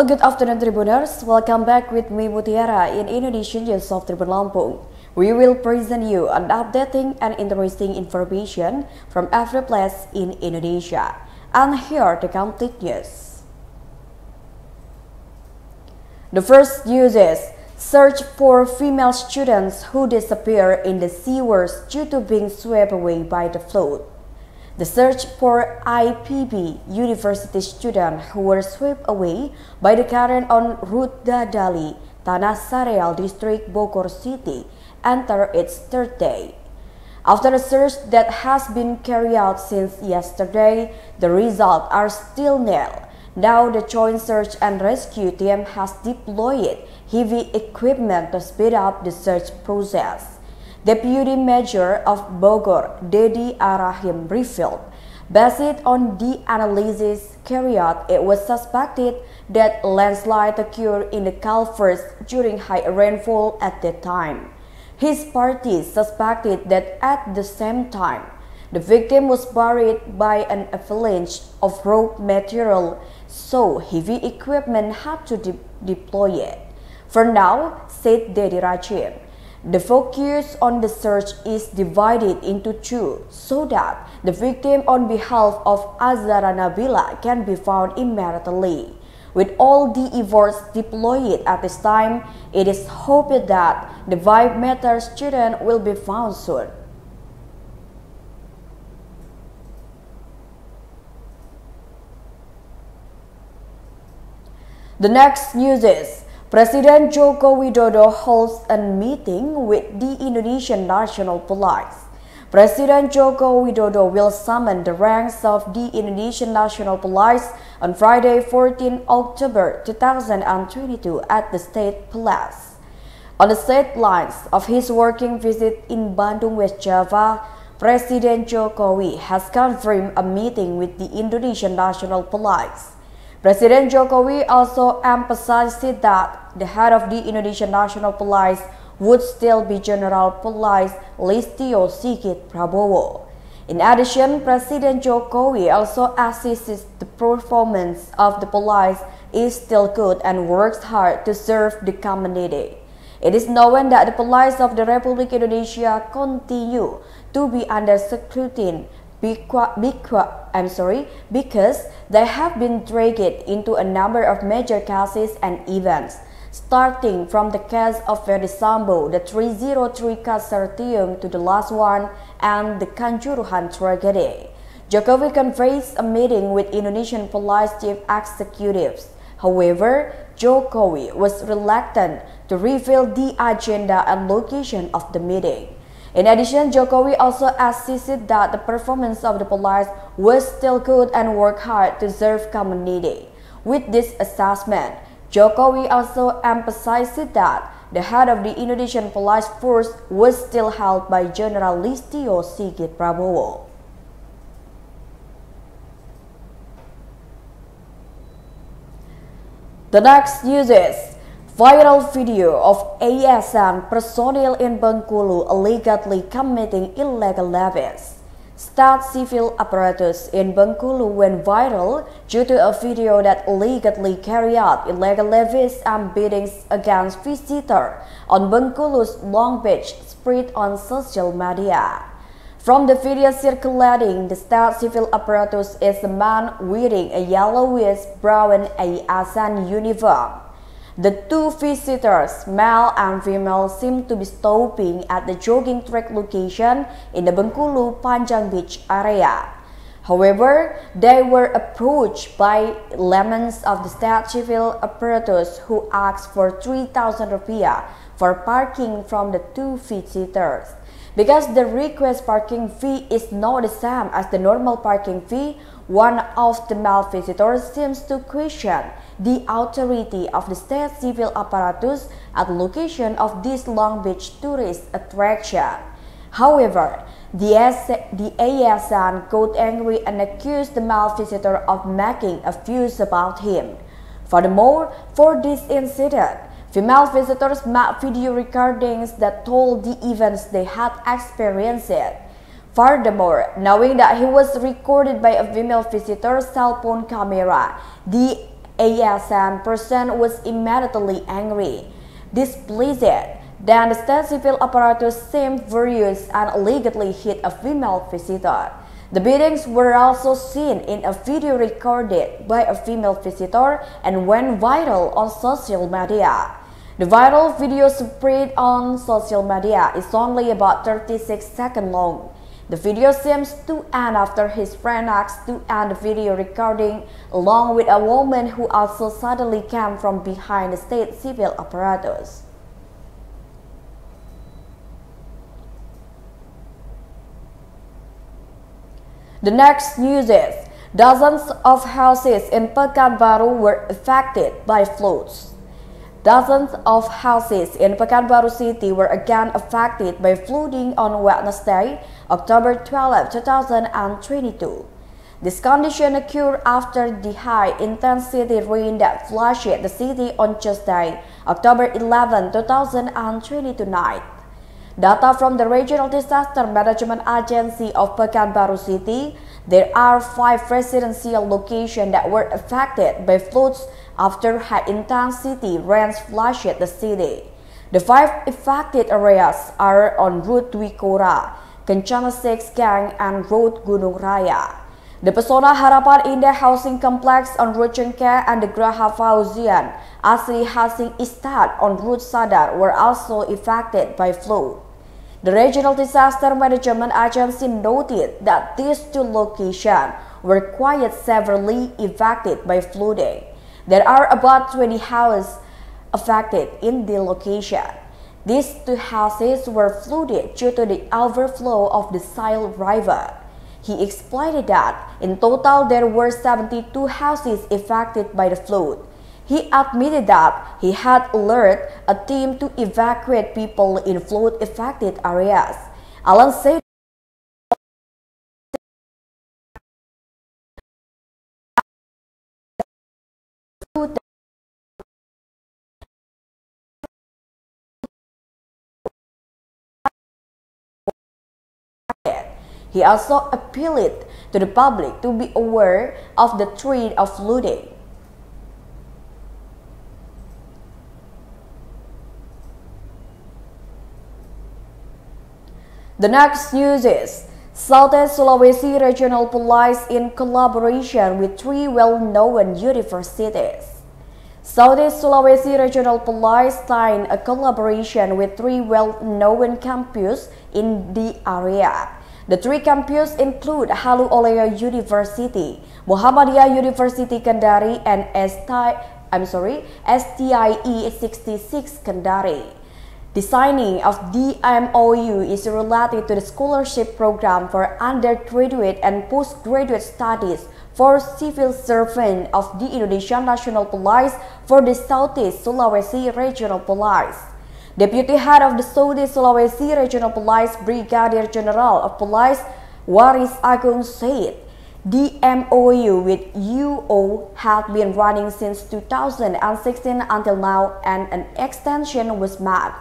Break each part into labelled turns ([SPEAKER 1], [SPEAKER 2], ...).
[SPEAKER 1] good afternoon, Tribuners. Welcome back with me, Mutiara, in Indonesian News of Tribun Lampung. We will present you an updating and interesting information from every place in Indonesia. And here are the complete news. The first news is search for female students who disappear in the sewers due to being swept away by the flood. The search for IPB University students who were swept away by the current on Route Dadali, Tanah Sareal District, Bogor City, entered its third day. After a search that has been carried out since yesterday, the results are still nil. Now the Joint Search and Rescue Team has deployed heavy equipment to speed up the search process. Deputy Mayor of Bogor, Dedi Arahim, revealed, based on the analysis carried out, it was suspected that landslide occurred in the culverts during high rainfall at that time. His party suspected that at the same time, the victim was buried by an avalanche of rock material, so heavy equipment had to deploy it. For now, said Dedi Rachim, the focus on the search is divided into two so that the victim on behalf of Azara Nabila can be found immediately. With all the efforts deployed at this time, it is hoped that the 5-meter student will be found soon. The next news is President Joko Widodo holds a meeting with the Indonesian National Police. President Joko Widodo will summon the ranks of the Indonesian National Police on Friday, 14 October 2022 at the State Palace. On the sidelines of his working visit in Bandung, West Java, President Jokowi has confirmed a meeting with the Indonesian National Police. President Jokowi also emphasized that the head of the Indonesian National Police would still be General Police Listio Sigit Prabowo. In addition, President Jokowi also assists the performance of the police is still good and works hard to serve the community. It is known that the police of the Republic Indonesia continue to be under scrutiny because they have been dragged into a number of major cases and events, starting from the case of Ferdi Sambo, the 303 Consortium to the last one, and the Kanjuruhan tragedy. Jokowi convenes a meeting with Indonesian police chief executives. However, Jokowi was reluctant to reveal the agenda and location of the meeting. In addition, Jokowi also assisted that the performance of the police was still good and worked hard to serve community. With this assessment, Jokowi also emphasized that the head of the Indonesian police force was still held by General Listio Sigit Prabowo. The next news is viral video of ASN personnel in Bengkulu allegedly committing illegal levies. State civil apparatus in Bengkulu went viral due to a video that allegedly carried out illegal levies and biddings against visitors on Bengkulu's Long Beach spread on social media. From the video circulating, the state civil apparatus is a man wearing a yellowish brown ASN uniform. The two visitors, male and female, seem to be stopping at the jogging track location in the Bengkulu Panjang Beach area. However, they were approached by elements of the state civil apparatus who asked for 3,000 rupiah for parking from the two visitors. Because the request parking fee is not the same as the normal parking fee, one of the male visitors seems to question the authority of the state civil apparatus at the location of this Long Beach tourist attraction. However, the ASN got angry and accused the male visitor of making a fuss about him. Furthermore, for this incident, female visitors made video recordings that told the events they had experienced. Furthermore, knowing that he was recorded by a female visitor's cell phone camera, the ASN person was immediately angry, displeased. Then the state civil apparatus seemed furious and allegedly hit a female visitor. The beatings were also seen in a video recorded by a female visitor and went viral on social media. The viral video spread on social media is only about 36 seconds long. The video seems to end after his friend asked to end the video recording along with a woman who also suddenly came from behind the state civil apparatus. The next news is, dozens of houses in Pekanbaru were affected by floods. Dozens of houses in Pekanbaru City were again affected by flooding on Wednesday, October 12, 2022. This condition occurred after the high-intensity rain that flooded the city on Tuesday, October 11, 2022 night. Data from the Regional Disaster Management Agency of Pekanbaru City, there are 5 residential locations that were affected by floods after high-intensity rains flooded the city. The 5 affected areas are on Route Dwi Kora, Kencana 6 Gang, and Road Gunung Raya. The Pesona Harapan Indah Housing Complex on Route Cengkeh and the Graha Fauzian Asri Housing Estate on Route Sadar were also affected by flood. The Regional Disaster Management Agency noted that these 2 locations were quite severely affected by flooding. There are about 20 houses affected in the location. These 2 houses were flooded due to the overflow of the Sile River. He explained that in total there were 72 houses affected by the flood. He admitted that he had alerted a team to evacuate people in flood-affected areas. Alan said he also appealed to the public to be aware of the threat of flooding. The next news is, Southeast Sulawesi Regional Police in collaboration with 3 well-known universities. Southeast Sulawesi Regional Police signed a collaboration with 3 well-known campuses in the area. The 3 campuses include Halu Oleo University, Muhammadiyah University Kendari, and STIE 66 Kendari. The signing of the MOU is related to the scholarship program for undergraduate and postgraduate studies for civil servants of the Indonesian National Police for the Southeast Sulawesi Regional Police. Deputy Head of the Southeast Sulawesi Regional Police, Brigadier General of Police Waris Agung said, the MOU with UO had been running since 2016 until now, and an extension was made.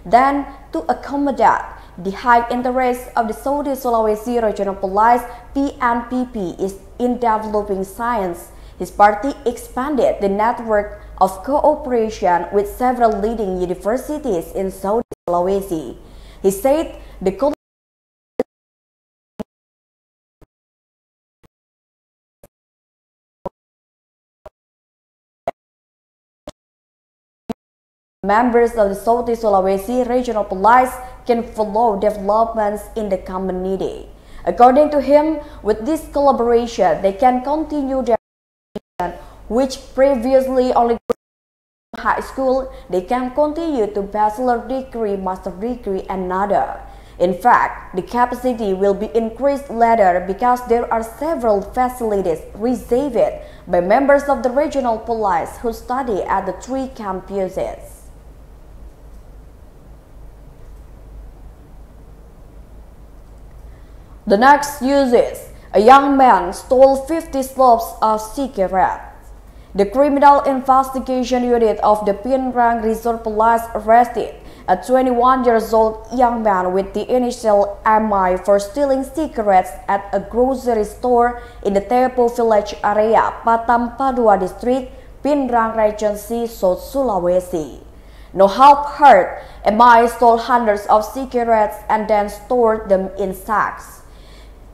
[SPEAKER 1] Then, to accommodate the high interest of the Southeast Sulawesi Regional Police, PNPP is in developing science. His party expanded the network of cooperation with several leading universities in Southeast Sulawesi. He said the members of the Southeast Sulawesi Regional Police can follow developments in the community. According to him, with this collaboration, they can continue their education, which previously only high school, they can continue to bachelor degree, master degree, and other. In fact, the capacity will be increased later because there are several facilities reserved by members of the regional police who study at the 3 campuses. The next news is, a young man stole 50 slabs of cigarettes. The Criminal Investigation Unit of the Pinrang Resort Police arrested a 21-year-old young man with the initial MI for stealing cigarettes at a grocery store in the Tepo Village area, Patam Padua District, Pinrang Regency, South Sulawesi. No help heard, MI stole hundreds of cigarettes and then stored them in sacks.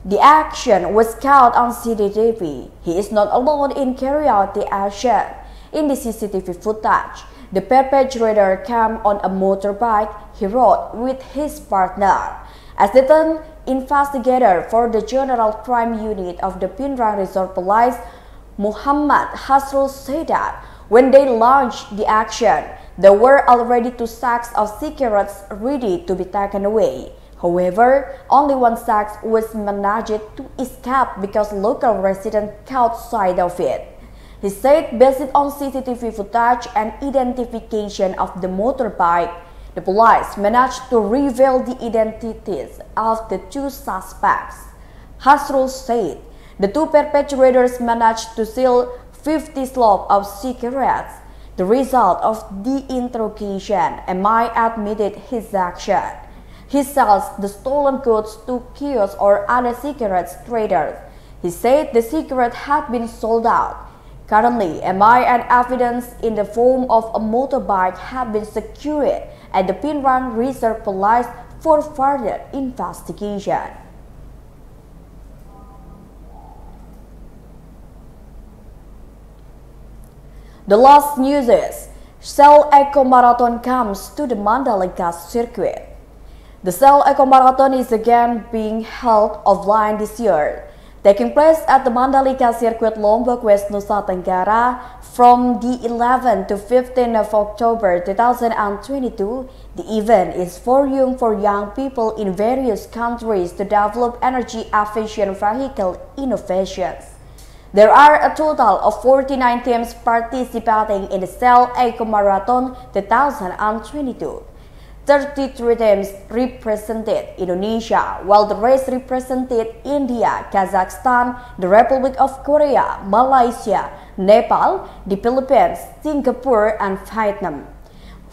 [SPEAKER 1] The action was caught on CCTV. He is not alone in carrying out the action. In the CCTV footage, the perpetrator came on a motorbike, he rode with his partner. Assistant investigator for the General Crime Unit of the Pinrang Resort Police, Muhammad Hasrul, said that when they launched the action, there were already 2 sacks of cigarettes ready to be taken away. However, only 1 sack was managed to escape because local residents caught sight of it. He said based on CCTV footage and identification of the motorbike, the police managed to reveal the identities of the 2 suspects. Hasrul said the 2 perpetrators managed to steal 50 slabs of cigarettes. The result of the interrogation, MI admitted his action. He sells the stolen goods to kiosks or other cigarette traders. He said the cigarette had been sold out. Currently, MI and evidence in the form of a motorbike have been secured at the Pinrang Reserve Police for further investigation. The last news is, Shell Eco Marathon comes to the Mandalika circuit. The Shell Eco Marathon is again being held offline this year, taking place at the Mandalika Circuit, Lombok, West Nusa Tenggara from the 11th to 15th of October 2022. The event is for young people in various countries to develop energy-efficient vehicle innovations. There are a total of 49 teams participating in the Shell Eco Marathon 2022. 33 teams represented Indonesia, while the rest represented India, Kazakhstan, the Republic of Korea, Malaysia, Nepal, the Philippines, Singapore, and Vietnam.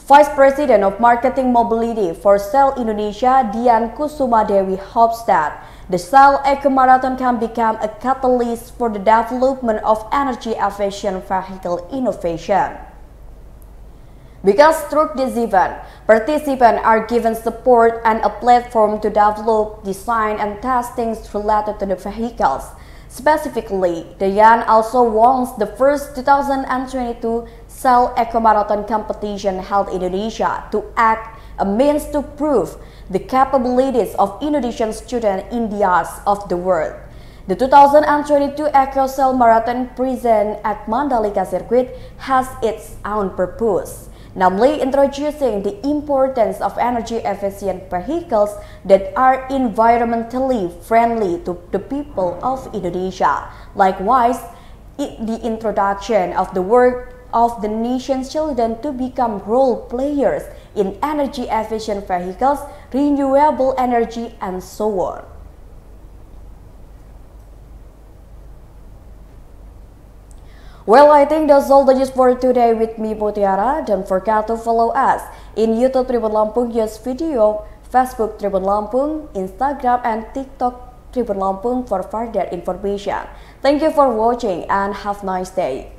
[SPEAKER 1] Vice President of Marketing Mobility for Shell Indonesia, Dian Kusumadewi, hopes that the Shell Eco Marathon can become a catalyst for the development of energy-efficient vehicle innovation. Because through this event, participants are given support and a platform to develop, design, and test things related to the vehicles. Specifically, Dian also wants the first 2022 Shell Eco Marathon competition held in Indonesia to act a means to prove the capabilities of Indonesian student Indias of the world. The 2022 Eco Shell Marathon present at Mandalika Circuit has its own purpose, namely introducing the importance of energy-efficient vehicles that are environmentally friendly to the people of Indonesia. Likewise, the introduction of the work of the nation's children to become role players in energy-efficient vehicles, renewable energy, and so on. Well, I think that's all the news for today with me, Mutiara. Don't forget to follow us in YouTube Tribun Lampung News Video, Facebook Tribun Lampung, Instagram and TikTok Tribun Lampung for further information. Thank you for watching and have a nice day.